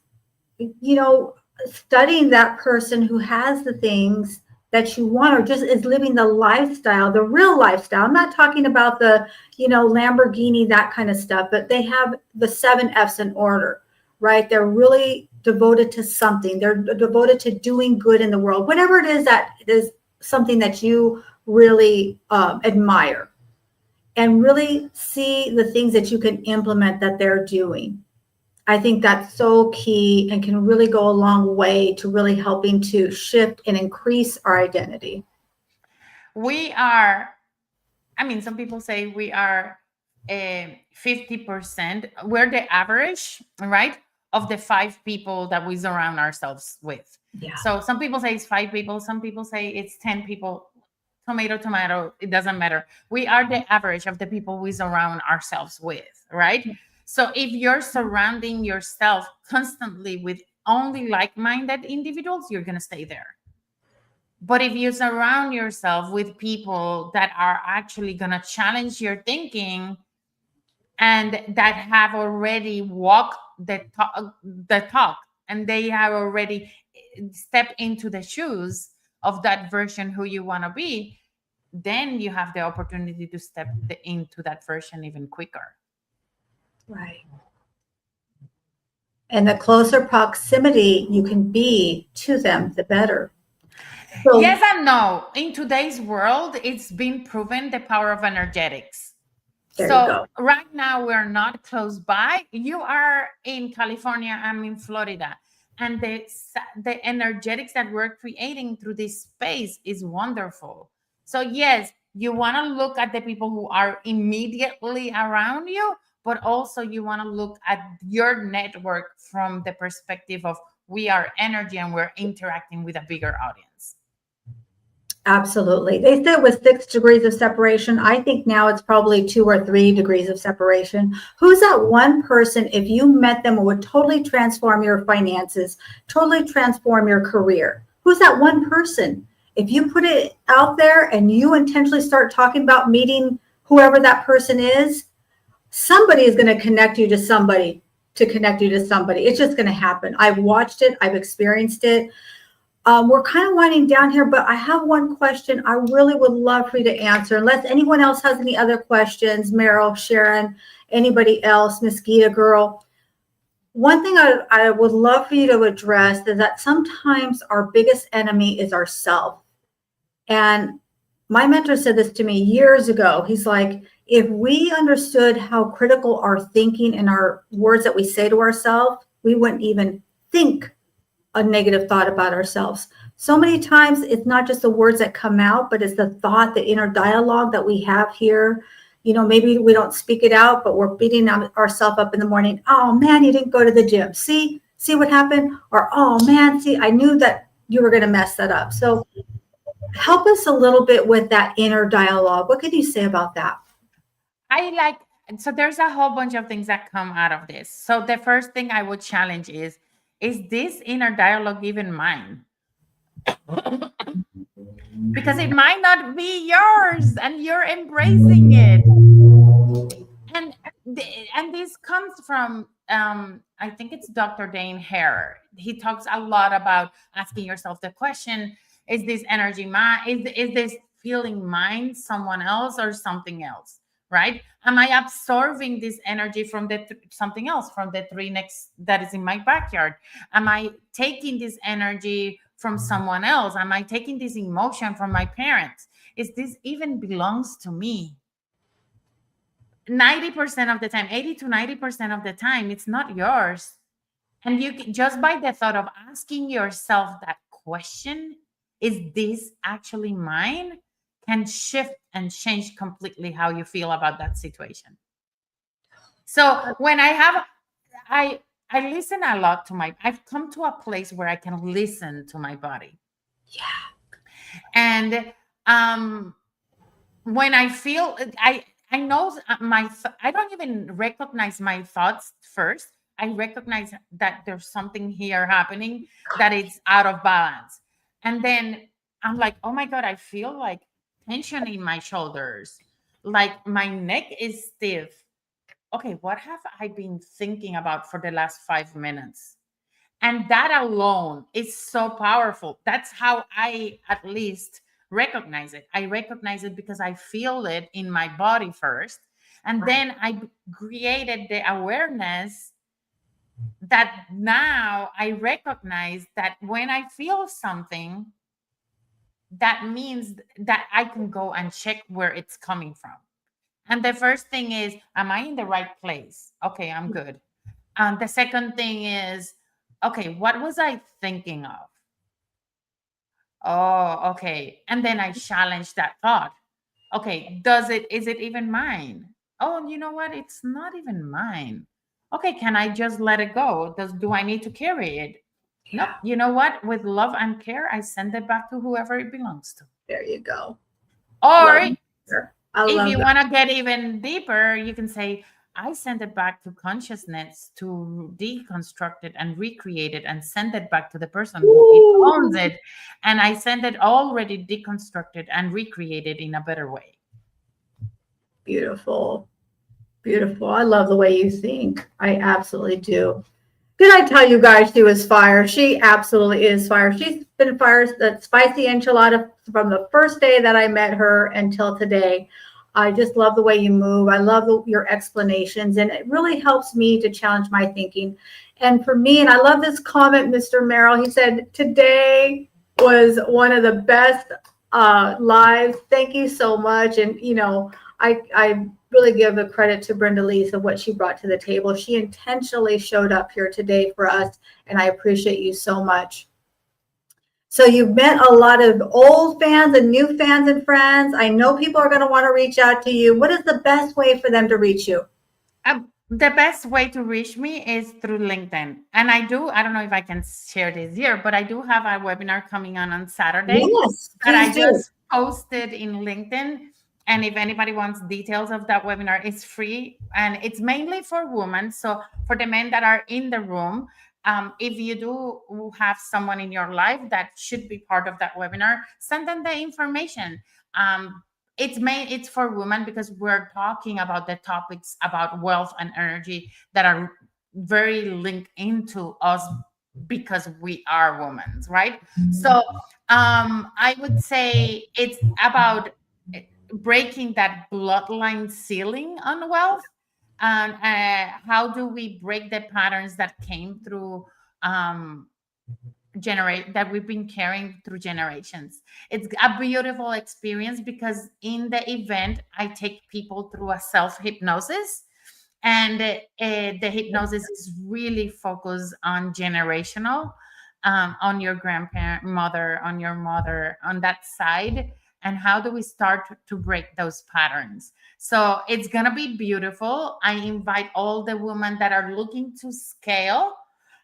Speaker 2: studying that person who has the things that you want, or just is living the lifestyle, the real lifestyle. I'm not talking about the, Lamborghini, that kind of stuff, but they have the 7 F's in order, right? They're really devoted to something. They're devoted to doing good in the world, whatever it is that is something that you really admire, and really see the things that you can implement that they're doing. I think that's so key and can really go a long way to really helping to shift and increase our identity.
Speaker 3: We are, some people say we are 50%. We're the average, right, of the 5 people that we surround ourselves with.
Speaker 2: Yeah.
Speaker 3: So some people say it's 5 people. Some people say it's 10 people. Tomato, it doesn't matter. We are the average of the people we surround ourselves with, right? Yeah. So if you're surrounding yourself constantly with only like-minded individuals, you're going to stay there. But if you surround yourself with people that are actually going to challenge your thinking and that have already walked the talk, and they have already stepped into the shoes of that version who you want to be, then you have the opportunity to step into that version even quicker.
Speaker 2: Right. And the closer proximity you can be to them, the better.
Speaker 3: So, yes and no. In today's world, it's been proven the power of energetics. So right now we're not close by. You are in California, I'm in Florida. And the energetics that we're creating through this space is wonderful. So yes, you want to look at the people who are immediately around you, but also you want to look at your network from the perspective of we are energy and we're interacting with a bigger audience.
Speaker 2: Absolutely. They said with 6 degrees of separation. I think now it's probably 2 or 3 degrees of separation. Who's that one person, if you met them, would totally transform your finances, totally transform your career? Who's that one person? If you put it out there and you intentionally start talking about meeting whoever that person is, somebody is going to connect you to somebody to connect you to somebody. It's just going to happen. I've watched it. I've experienced it. We're kind of winding down here, but I have one question I really would love for you to answer. Unless anyone else has any other questions, Meryl, Sharon, anybody else, Miss Gita girl. One thing I would love for you to address is that sometimes our biggest enemy is ourselves. And my mentor said this to me years ago. He's like, if we understood how critical our thinking and our words that we say to ourselves, we wouldn't even think a negative thought about ourselves. So many times it's not just the words that come out, but it's the thought, the inner dialogue that we have here. Maybe we don't speak it out, but we're beating ourselves up in the morning. Oh man, you didn't go to the gym. See what happened? Or, oh man, I knew that you were going to mess that up. So help us a little bit with that inner dialogue. What can you say about that?
Speaker 3: I like And so there's a whole bunch of things that come out of this. So the first thing I would challenge is this inner dialogue even mine? Because it might not be yours and you're embracing it. And this comes from I think it's Dr. Dane Hare. He talks a lot about asking yourself the question, is this energy mine? Is this feeling mine, someone else, or something else? Right? Am I absorbing this energy from something else, from the tree next that is in my backyard? Am I taking this energy from someone else? Am I taking this emotion from my parents? Is this even belongs to me? 90% of the time, 80 to 90% of the time, it's not yours. And you just by the thought of asking yourself that question, is this actually mine, can shift and change completely how you feel about that situation. So when I listen a lot to I've come to a place where I can listen to my body.
Speaker 2: Yeah.
Speaker 3: And when I feel, I know I don't even recognize my thoughts first. I recognize that there's something here happening that is out of balance. And then I'm like, oh my God, I feel like tension in my shoulders. Like my neck is stiff. Okay, what have I been thinking about for the last 5 minutes? And that alone is so powerful. That's how I at least recognize it. I recognize it because I feel it in my body first. And then I created the awareness that now I recognize that when I feel something, that means that I can go and check where it's coming from. And the first thing is, am I in the right place? Okay, I'm good. The second thing is, okay, what was I thinking of? Oh, okay. And then I challenge that thought. Okay, is it even mine? Oh, you know what? It's not even mine. Okay, can I just let it go? Do I need to carry it? Nope. You know what? With love and care, I send it back to whoever it belongs to.
Speaker 2: There you go.
Speaker 3: Or if you want to get even deeper, you can say, I send it back to consciousness to deconstruct it and recreate it and send it back to the person who owns it. And I send it already deconstructed and recreated in a better way.
Speaker 2: Beautiful. Beautiful. I love the way you think. I absolutely do. Did I tell you guys she was fire? She absolutely is fire. She's been fire, that spicy enchilada from the first day that I met her until today. I just love the way you move. I love your explanations, and it really helps me to challenge my thinking. And for me, and I love this comment, Mr. Merrill, he said, today was one of the best lives. Thank you so much. And, you know, I really give the credit to Brenda Leese of what she brought to the table. She intentionally showed up here today for us, and I appreciate you so much. So you've met a lot of old fans and new fans and friends. I know people are going to want to reach out to you. What is the best way for them to reach you?
Speaker 3: The best way to reach me is through LinkedIn. And I don't know if I can share this here, but I do have a webinar coming on Saturday.
Speaker 2: Yes,
Speaker 3: that I just posted in LinkedIn. And if anybody wants details of that webinar, it's free. And it's mainly for women. So for the men that are in the room, if you do have someone in your life that should be part of that webinar, send them the information. It's for women because we're talking about the topics about wealth and energy that are very linked into us because we are women, right? So I would say it's about breaking that bloodline ceiling on wealth. And how do we break the patterns that came through that we've been carrying through generations? It's a beautiful experience because in the event I take people through a self-hypnosis, and the hypnosis is really focused on generational, on your grandmother, on your mother, on that side. And how do we start to break those patterns? So it's going to be beautiful. I invite all the women that are looking to scale.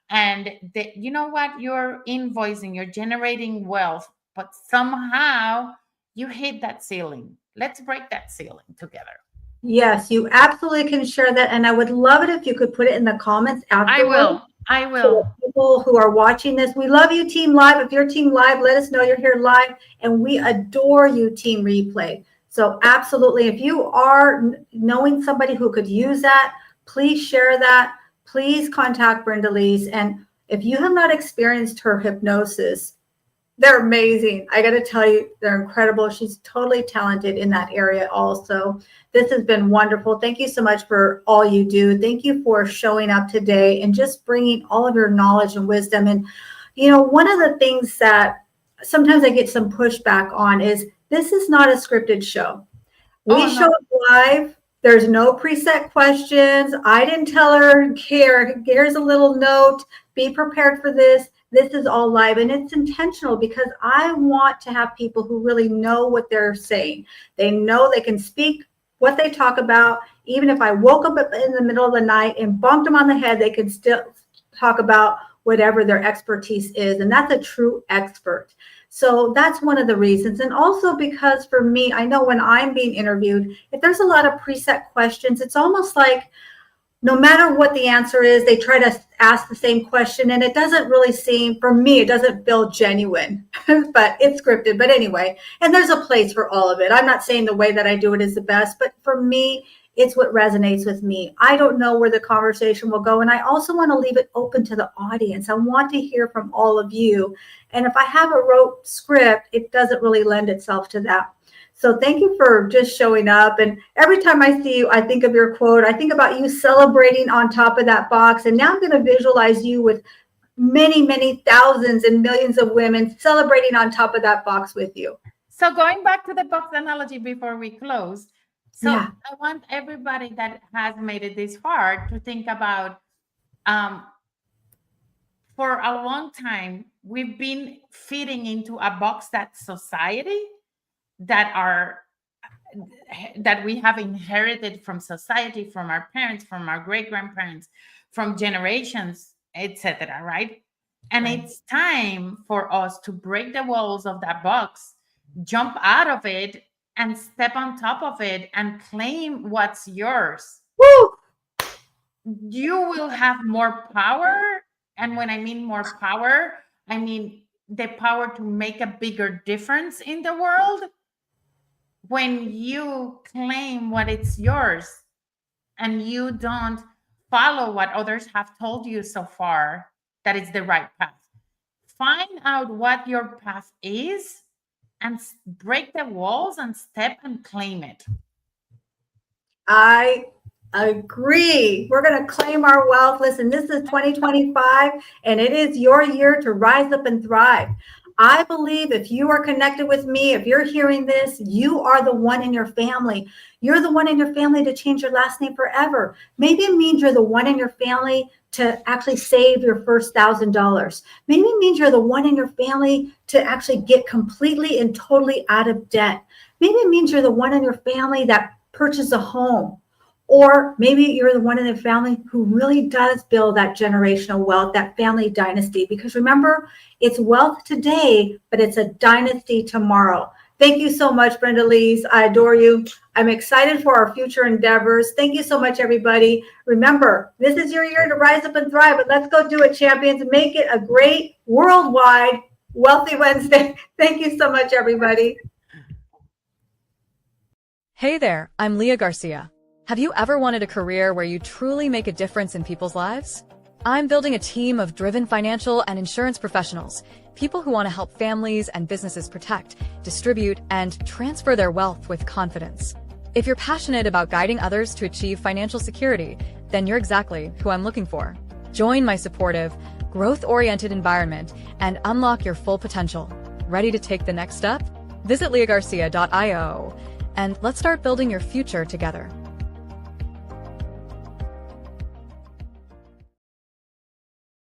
Speaker 3: And you know what? You're invoicing, you're generating wealth, but somehow you hit that ceiling. Let's break that ceiling together.
Speaker 2: Yes, you absolutely can share that. And I would love it if you could put it in the comments afterwards.
Speaker 3: I
Speaker 2: So
Speaker 3: will.
Speaker 2: the people who are watching this, we love you, Team Live. If you're Team Live, let us know you're here live. And we adore you, Team Replay. So absolutely, if you are knowing somebody who could use that, please share that. Please contact Brenda Lees. And if you have not experienced her hypnosis, they're amazing. I got to tell you, they're incredible. She's totally talented in that area also. This has been wonderful. Thank you so much for all you do. Thank you for showing up today and just bringing all of your knowledge and wisdom. And, you know, one of the things that sometimes I get some pushback on is this is not a scripted show. We show up live. There's no preset questions. I didn't tell her, here's a little note. Be prepared for this. This is all live, and it's intentional because I want to have people who really know what they're saying. They know they can speak what they talk about. Even if I woke up in the middle of the night and bumped them on the head, they can still talk about whatever their expertise is. And that's a true expert. So that's one of the reasons. And also because for me, I know when I'm being interviewed, if there's a lot of preset questions, it's almost like no matter what the answer is, they try to ask the same question. And it doesn't really seem, for me, it doesn't feel genuine, but it's scripted. But anyway, and there's a place for all of it. I'm not saying the way that I do it is the best, but for me, it's what resonates with me. I don't know where the conversation will go. And I also want to leave it open to the audience. I want to hear from all of you. And if I have a rote script, it doesn't really lend itself to that. So thank you for just showing up. And every time I see you, I think of your quote. I think about you celebrating on top of that box. And now I'm going to visualize you with many, many thousands and millions of women celebrating on top of that box with you.
Speaker 3: So going back to the box analogy before we close. So
Speaker 2: Yeah.
Speaker 3: I want everybody that has made it this far to think about, for a long time, we've been fitting into a box that society that we have inherited from society, from our parents, from our great-grandparents, from generations, etc., right? And it's time for us to break the walls of that box, jump out of it, and step on top of it and claim what's yours.
Speaker 2: Woo!
Speaker 3: You will have more power. And when I mean more power, I mean the power to make a bigger difference in the world when you claim what it's yours and you don't follow what others have told you so far that it's the right path. Find out what your path is and break the walls and step and claim it.
Speaker 2: I agree. We're going to claim our wealth. Listen, this is 2025, and it is your year to rise up and thrive. I believe if you are connected with me, if you're hearing this, you are the one in your family. You're the one in your family to change your last name forever. Maybe it means you're the one in your family to actually save your first $1,000. Maybe it means you're the one in your family to actually get completely and totally out of debt. Maybe it means you're the one in your family that purchased a home. Or maybe you're the one in the family who really does build that generational wealth, that family dynasty. Because remember, it's wealth today, but it's a dynasty tomorrow. Thank you so much, Brenda Lees. I adore you. I'm excited for our future endeavors. Thank you so much, everybody. Remember, this is your year to rise up and thrive, but let's go do it, champions. Make it a great worldwide Wealthy Wednesday. Thank you so much, everybody.
Speaker 1: Hey there, I'm Leah Garcia. Have you ever wanted a career where you truly make a difference in people's lives? I'm building a team of driven financial and insurance professionals, people who want to help families and businesses protect, distribute, and transfer their wealth with confidence. If you're passionate about guiding others to achieve financial security, then you're exactly who I'm looking for. Join my supportive, growth-oriented environment and unlock your full potential. Ready to take the next step? Visit leahgarcia.io and let's start building your future together.